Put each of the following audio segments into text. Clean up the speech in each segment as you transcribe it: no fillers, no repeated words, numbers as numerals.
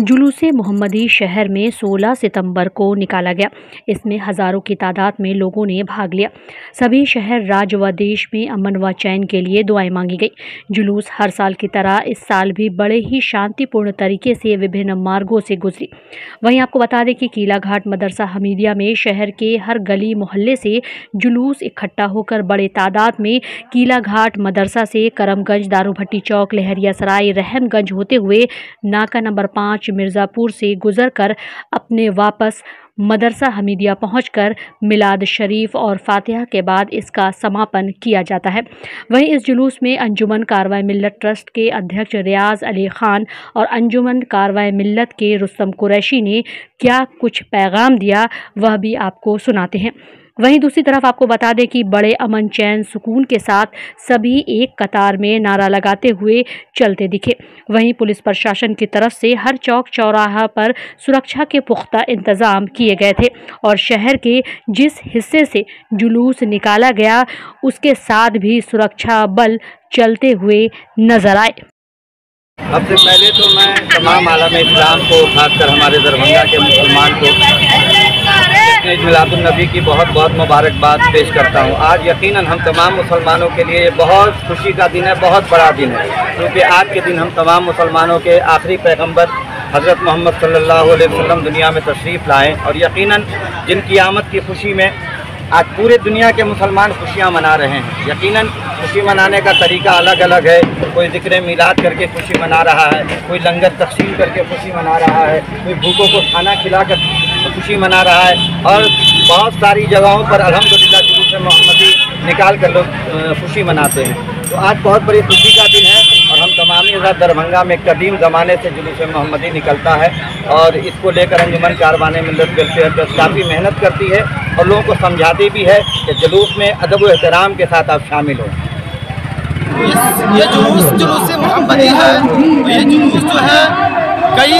जुलूस-ए मोहम्मदी शहर में 16 सितंबर को निकाला गया। इसमें हज़ारों की तादाद में लोगों ने भाग लिया। सभी शहर, राज्य व देश में अमन व चैन के लिए दुआएं मांगी गई। जुलूस हर साल की तरह इस साल भी बड़े ही शांतिपूर्ण तरीके से विभिन्न मार्गों से गुजरी। वहीं आपको बता दें कि किला घाट मदरसा हमीदिया में शहर के हर गली मोहल्ले से जुलूस इकट्ठा होकर बड़े तादाद में किला घाट मदरसा से करमगंज, दारूभट्टी चौक, लहरिया सराय, रहमगंज होते हुए नाका नंबर 5 मिर्ज़ापुर से गुजरकर अपने वापस मदरसा हमीदिया पहुंचकर मिलाद शरीफ और फातिहा के बाद इसका समापन किया जाता है। वहीं इस जुलूस में अंजुमन कारवाए मिल्लत ट्रस्ट के अध्यक्ष रियाज अली खान और अंजुमन कारवाए मिल्लत के रुस्तम कुरैशी ने क्या कुछ पैगाम दिया, वह भी आपको सुनाते हैं। वहीं दूसरी तरफ आपको बता दें कि बड़े अमन, चैन, सुकून के साथ सभी एक कतार में नारा लगाते हुए चलते दिखे। वहीं पुलिस प्रशासन की तरफ से हर चौक चौराहा पर सुरक्षा के पुख्ता इंतजाम किए गए थे और शहर के जिस हिस्से से जुलूस निकाला गया उसके साथ भी सुरक्षा बल चलते हुए नजर आए। सबसे पहले तो मैं तमाम आलम इस्लाम को, खासकर हमारे दरभंगा के मुसलमान को ईद मिलादुन नबी की बहुत बहुत मुबारकबाद पेश करता हूँ। आज यकीनन हम तमाम मुसलमानों के लिए ये बहुत खुशी का दिन है, बहुत बड़ा दिन है, क्योंकि आज के दिन हम तमाम मुसलमानों के आखिरी पैगंबर हज़रत मोहम्मद सल्लल्लाहु अलैहि वसल्लम दुनिया में तशरीफ़ लाएँ और यकीनन जिनकी आमद की खुशी में आज पूरे दुनिया के मुसलमान खुशियाँ मना रहे हैं। यकीनन खुशी मनाने का तरीका अलग अलग है। कोई ज़िक्र मिलाद करके खुशी मना रहा है, कोई लंगर तक़सीम करके खुशी मना रहा है, कोई भूखों को खाना खिलाकर खुशी मना रहा है और बहुत सारी जगहों पर अल्हम्दुलिल्लाह जुलूस-ए मोहम्मदी निकाल कर लोग खुशी मनाते हैं। तो आज बहुत बड़ी खुशी का दिन है और हम तमामी दरभंगा में कदीम ज़माने से जुलूस-ए मोहम्मदी निकलता है और इसको लेकर अंजुमन कारवाने मिल्लत वेलफेयर ट्रस्ट काफ़ी मेहनत करती है और लोगों को समझाती भी है कि जुलूस में अदब व एहतराम के साथ आप शामिल हो। ये जुलूस-ए मोहम्मदी है। ये जुलूस जो है कई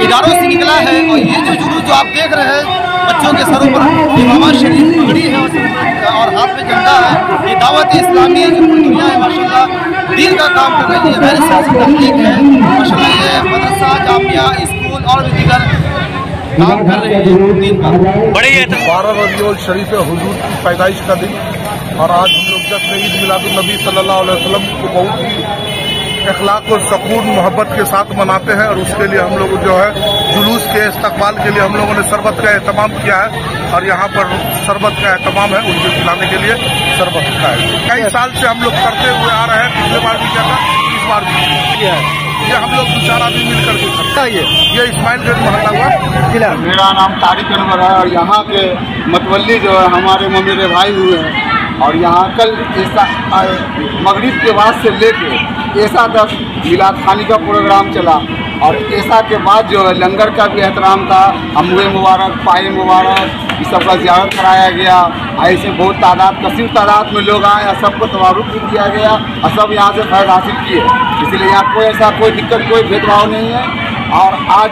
इदारों से निकला है और ये जो जुलूस जो आप देख रहे हैं बच्चों के सरों पर इमामा शरीफ पगड़ी है और हाथ में झंडा है। ये दावत इस्लामी है जो पूरी दुनिया है माशाल्लाह दीन का काम कर रही है, गैर सियासी तहरीक है माशाल्लाह। ये मदरसा, जामिया, स्कूल और भी दीगर काम कर रहे हैं दीन का। बड़ी 12 रबीउल शरीफ हुजूर की पैदाइश का दिन और आज हम लोग जश्न ईद मिलादुन नबी सल्लल्लाहु अलैहि वसल्लम को बहुत ही इखलाक और सुकून मोहब्बत के साथ मनाते हैं और उसके लिए हम लोग जो है जुलूस के इस्तकबाल के लिए हम लोगों ने शरबत का एहतमाम किया है और यहाँ पर शरबत का एहतमाम है उनको खिलाने के लिए शरबत का है। कई साल से हम लोग करते हुए आ रहे हैं, पिछले बार भी किया था, इस बार भी किया है। ये हम लोग 2-4 आदमी मिलकर के करता है। ये इस्माइलगंज मोहल्ला हुआ। मेरा नाम तारिक अनवर है और यहाँ के मतवल्ली जो है हमारे मेरे भाई हुए हैं और यहाँ कल ऐसा मगरिब के बाद से लेके ऐसा 10 मिलाद खानी का प्रोग्राम चला और ऐसा के बाद जो है लंगर का भी एहतराम था। अमुए मुबारक, पाए मुबारक, इस सब का ज़ियारत कराया गया। ऐसे बहुत कसीर तादाद में लोग आए और सबको तबारुक भी किया गया और सब यहाँ से फ़ायदा हासिल किए। इसलिए यहाँ कोई ऐसा कोई दिक्कत, कोई भेदभाव नहीं है। और आज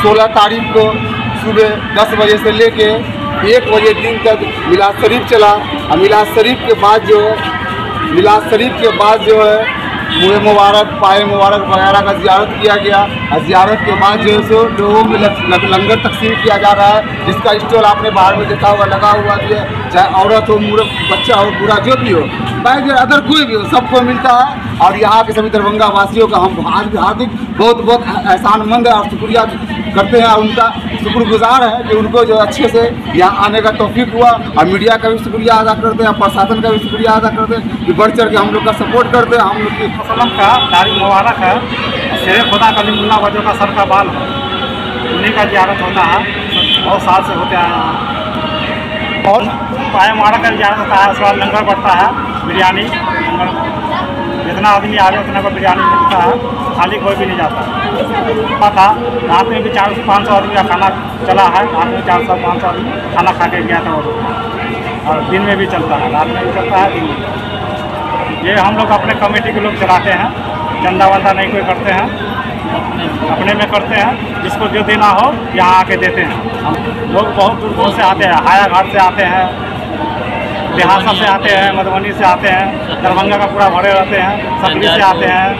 16 तारीख को सुबह 10 बजे से लेके 1 बजे दिन तक मिलाद शरीफ चला और मिलाद शरीफ के बाद जो है मुँह मुबारक, पाए मुबारक वगैरह का ज़ियारत किया गया और ज़ियारत के बाद जो है सो लोगों में लंगर तकसीम किया जा रहा है, जिसका स्टॉल आपने बाहर में देखा हुआ लगा हुआ भी है। चाहे औरत हो, मूर्ख, बच्चा हो, बूढ़ा जो भी हो, चाहे अदर कोई भी हो, सबको मिलता है। और यहाँ के सभी दरभंगा वासियों का हम हार्दिक बहुत एहसानमंद है और शुक्रिया करते हैं और उनका शुक्रगुजार है कि उनको जो अच्छे से यहाँ आने का तौफीक हुआ। और मीडिया का भी शुक्रिया अदा करते हैं, प्रशासन का भी शुक्रिया अदा करते हैं कि बढ़ चढ़ के हम लोग का सपोर्ट करते हैं। हम लोग की वसल्लम का तारीख मुबारक है, शेर खुदा कलीमुल्लाह वजह का सर का बाल है, उन्हीं का ज़ियारत होता है, बहुत साल से होते हैं। और पाए मुबारक का ज़ियारत होता है, उसके बाद लंगर बढ़ता है, बिरयानी लंगर जितना आदमी आ जाए उतना को बिरयानी मिलता है, खाली कोई भी नहीं जाता था। रात में भी 400 से 500 आदमी का खाना चला है, रात में 400-500 आदमी खाना खा के गया था और दिन में भी चलता है, रात में भी चलता है, दिन में। ये हम लोग अपने कमेटी के लोग चलाते हैं, चंदा वंदा नहीं कोई करते हैं, अपने में करते हैं। जिसको जो देना हो यहाँ आके देते हैं। हम लोग बहुत दूर से आते हैं, हाया घाट से आते हैं, बिहासा से आते हैं, मधुबनी से आते हैं, दरभंगा का पूरा भरे रहते हैं, सकरी से आते हैं,